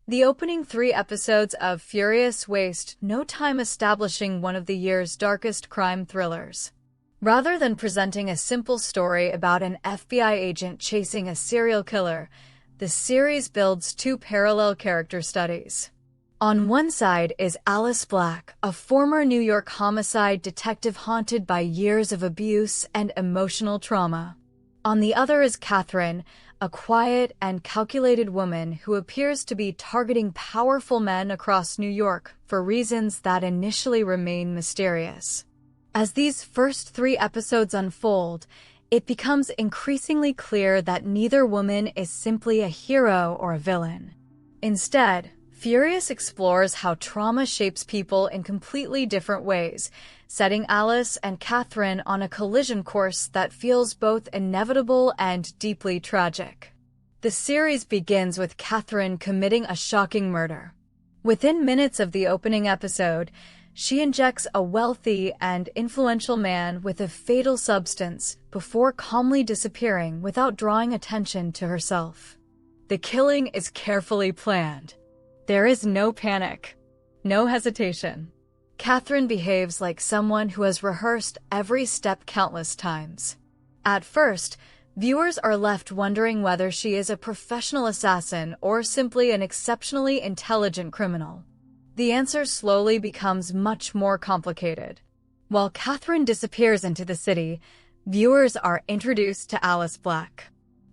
The opening 3 episodes of Furious waste no time establishing one of the year's darkest crime thrillers. Rather than presenting a simple story about an FBI agent chasing a serial killer, the series builds 2 parallel character studies. On one side is Alice Black, a former New York homicide detective haunted by years of abuse and emotional trauma. On the other is Catherine, a quiet and calculated woman who appears to be targeting powerful men across New York for reasons that initially remain mysterious. As these first 3 episodes unfold, it becomes increasingly clear that neither woman is simply a hero or a villain. Instead, Furious explores how trauma shapes people in completely different ways, setting Alice and Catherine on a collision course that feels both inevitable and deeply tragic. The series begins with Catherine committing a shocking murder. Within minutes of the opening episode, she injects a wealthy and influential man with a fatal substance before calmly disappearing without drawing attention to herself. The killing is carefully planned. There is no panic, no hesitation. Catherine behaves like someone who has rehearsed every step countless times. At first, viewers are left wondering whether she is a professional assassin or simply an exceptionally intelligent criminal. The answer slowly becomes much more complicated. While Catherine disappears into the city, viewers are introduced to Alice Black.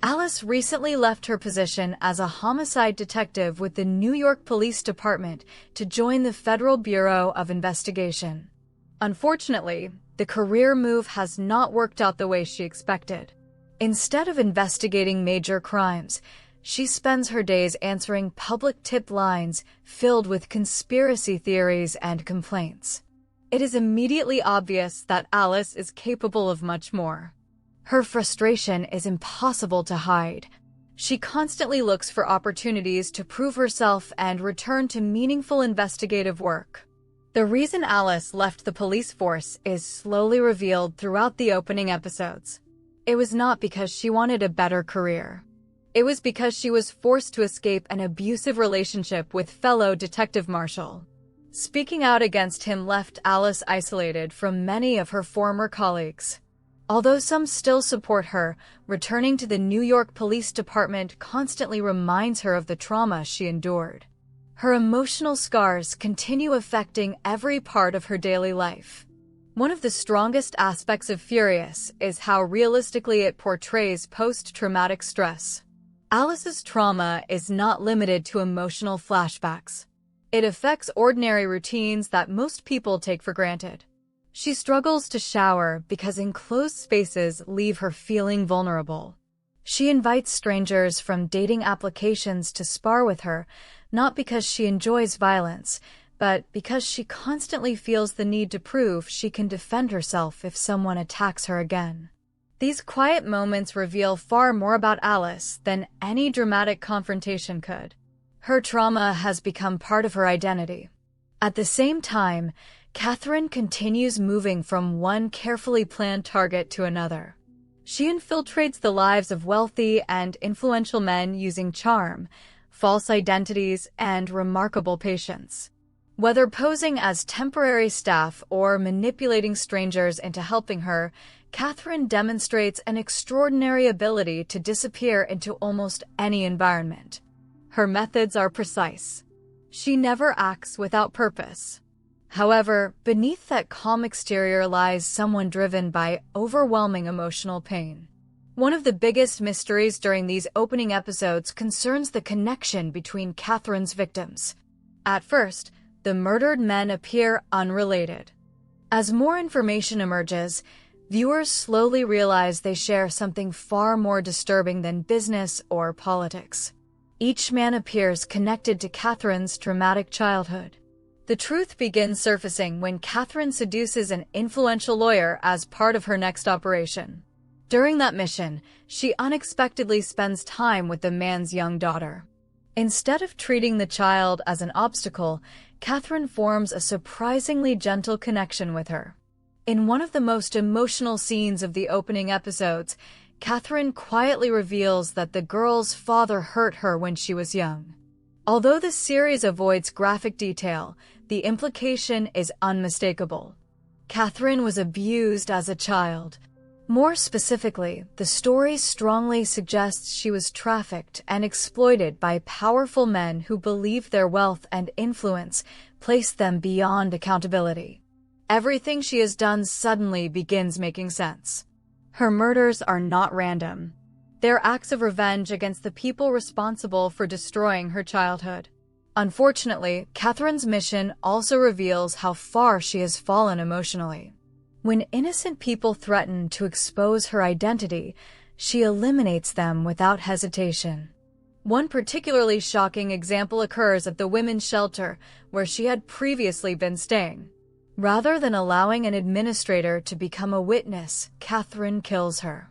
Alice recently left her position as a homicide detective with the New York Police Department to join the Federal Bureau of Investigation. Unfortunately, the career move has not worked out the way she expected. Instead of investigating major crimes, she spends her days answering public tip lines filled with conspiracy theories and complaints. It is immediately obvious that Alice is capable of much more. Her frustration is impossible to hide. She constantly looks for opportunities to prove herself and return to meaningful investigative work. The reason Alice left the police force is slowly revealed throughout the opening episodes. It was not because she wanted a better career. It was because she was forced to escape an abusive relationship with fellow Detective Marshall. Speaking out against him left Alice isolated from many of her former colleagues. Although some still support her, returning to the New York Police Department constantly reminds her of the trauma she endured. Her emotional scars continue affecting every part of her daily life. One of the strongest aspects of Furious is how realistically it portrays post-traumatic stress. Alice's trauma is not limited to emotional flashbacks. It affects ordinary routines that most people take for granted. She struggles to shower because enclosed spaces leave her feeling vulnerable. She invites strangers from dating applications to spar with her, not because she enjoys violence, but because she constantly feels the need to prove she can defend herself if someone attacks her again. These quiet moments reveal far more about Alice than any dramatic confrontation could. Her trauma has become part of her identity. At the same time, Catherine continues moving from one carefully planned target to another. She infiltrates the lives of wealthy and influential men using charm, false identities, and remarkable patience. Whether posing as temporary staff or manipulating strangers into helping her, Catherine demonstrates an extraordinary ability to disappear into almost any environment. Her methods are precise. She never acts without purpose. However, beneath that calm exterior lies someone driven by overwhelming emotional pain. One of the biggest mysteries during these opening episodes concerns the connection between Catherine's victims. At first, the murdered men appear unrelated. As more information emerges, viewers slowly realize they share something far more disturbing than business or politics. Each man appears connected to Catherine's traumatic childhood. The truth begins surfacing when Catherine seduces an influential lawyer as part of her next operation. During that mission, she unexpectedly spends time with the man's young daughter. Instead of treating the child as an obstacle, Catherine forms a surprisingly gentle connection with her. In one of the most emotional scenes of the opening episodes, Catherine quietly reveals that the girl's father hurt her when she was young. Although the series avoids graphic detail, the implication is unmistakable. Catherine was abused as a child. More specifically, the story strongly suggests she was trafficked and exploited by powerful men who believed their wealth and influence placed them beyond accountability. Everything she has done suddenly begins making sense. Her murders are not random. They're acts of revenge against the people responsible for destroying her childhood. Unfortunately, Catherine's mission also reveals how far she has fallen emotionally. When innocent people threaten to expose her identity, she eliminates them without hesitation. One particularly shocking example occurs at the women's shelter where she had previously been staying. Rather than allowing an administrator to become a witness, Catherine kills her.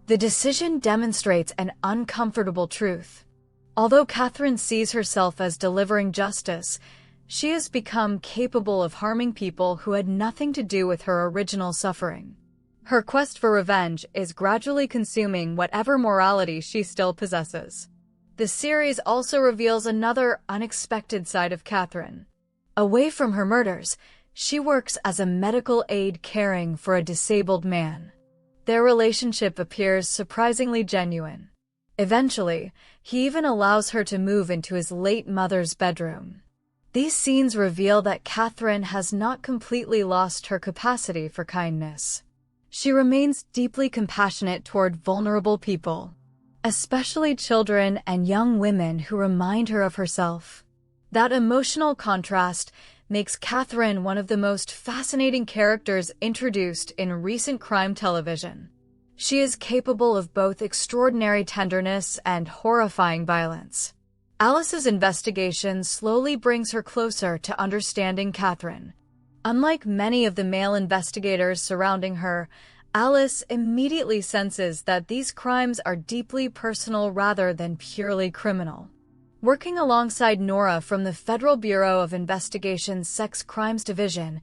The decision demonstrates an uncomfortable truth. Although Catherine sees herself as delivering justice, she has become capable of harming people who had nothing to do with her original suffering. Her quest for revenge is gradually consuming whatever morality she still possesses. The series also reveals another unexpected side of Catherine. Away from her murders, she works as a medical aide caring for a disabled man. Their relationship appears surprisingly genuine. Eventually, he even allows her to move into his late mother's bedroom. These scenes reveal that Catherine has not completely lost her capacity for kindness. She remains deeply compassionate toward vulnerable people, especially children and young women who remind her of herself. That emotional contrast makes Catherine one of the most fascinating characters introduced in recent crime television. She is capable of both extraordinary tenderness and horrifying violence. Alice's investigation slowly brings her closer to understanding Catherine. Unlike many of the male investigators surrounding her, Alice immediately senses that these crimes are deeply personal rather than purely criminal. Working alongside Nora from the Federal Bureau of Investigation's Sex Crimes Division,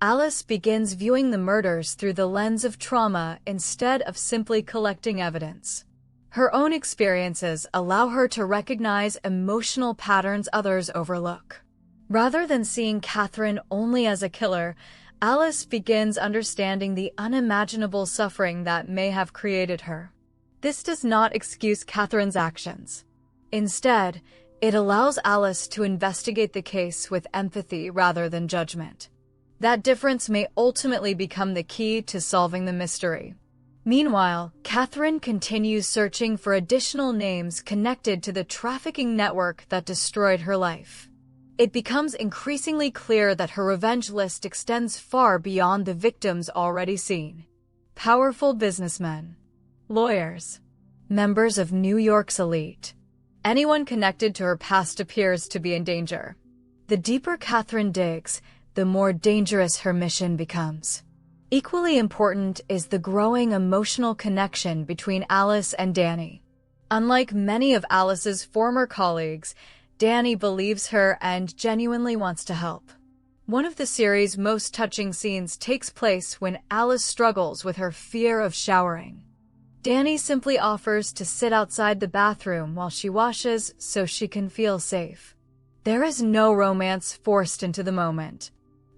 Alice begins viewing the murders through the lens of trauma instead of simply collecting evidence. Her own experiences allow her to recognize emotional patterns others overlook. Rather than seeing Catherine only as a killer, Alice begins understanding the unimaginable suffering that may have created her. This does not excuse Catherine's actions. Instead, it allows Alice to investigate the case with empathy rather than judgment. That difference may ultimately become the key to solving the mystery. Meanwhile, Catherine continues searching for additional names connected to the trafficking network that destroyed her life. It becomes increasingly clear that her revenge list extends far beyond the victims already seen. Powerful businessmen, lawyers, members of New York's elite. Anyone connected to her past appears to be in danger. The deeper Catherine digs, the more dangerous her mission becomes. Equally important is the growing emotional connection between Alice and Danny. Unlike many of Alice's former colleagues, Danny believes her and genuinely wants to help. One of the series' most touching scenes takes place when Alice struggles with her fear of showering. Danny simply offers to sit outside the bathroom while she washes so she can feel safe. There is no romance forced into the moment,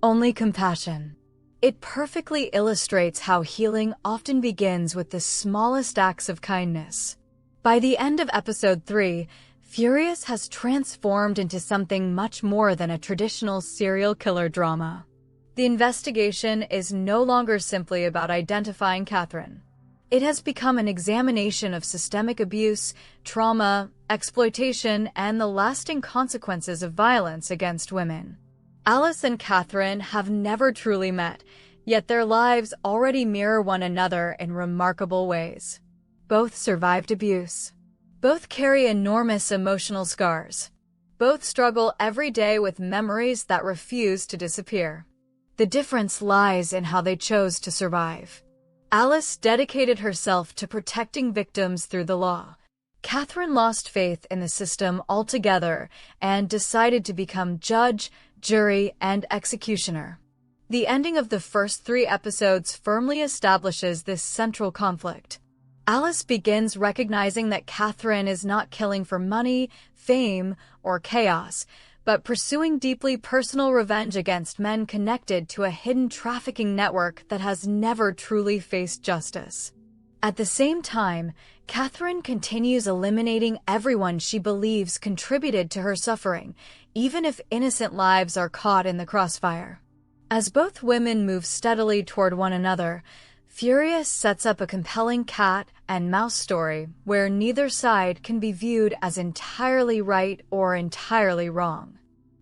only compassion. It perfectly illustrates how healing often begins with the smallest acts of kindness. By the end of episode 3, Furious has transformed into something much more than a traditional serial killer drama. The investigation is no longer simply about identifying Catherine. It has become an examination of systemic abuse, trauma, exploitation, and the lasting consequences of violence against women. Alice and Catherine have never truly met, yet their lives already mirror one another in remarkable ways. Both survived abuse. Both carry enormous emotional scars. Both struggle every day with memories that refuse to disappear. The difference lies in how they chose to survive. Alice dedicated herself to protecting victims through the law. Catherine lost faith in the system altogether and decided to become judge, jury, and executioner. The ending of the first 3 episodes firmly establishes this central conflict. Alice begins recognizing that Catherine is not killing for money, fame, or chaos, but pursuing deeply personal revenge against men connected to a hidden trafficking network that has never truly faced justice. At the same time, Catherine continues eliminating everyone she believes contributed to her suffering, even if innocent lives are caught in the crossfire. As both women move steadily toward one another, Furious sets up a compelling cat and mouse story where neither side can be viewed as entirely right or entirely wrong.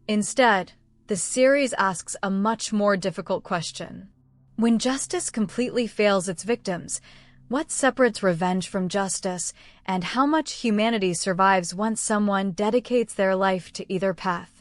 Instead, the series asks a much more difficult question. When justice completely fails its victims, what separates revenge from justice, and how much humanity survives once someone dedicates their life to either path?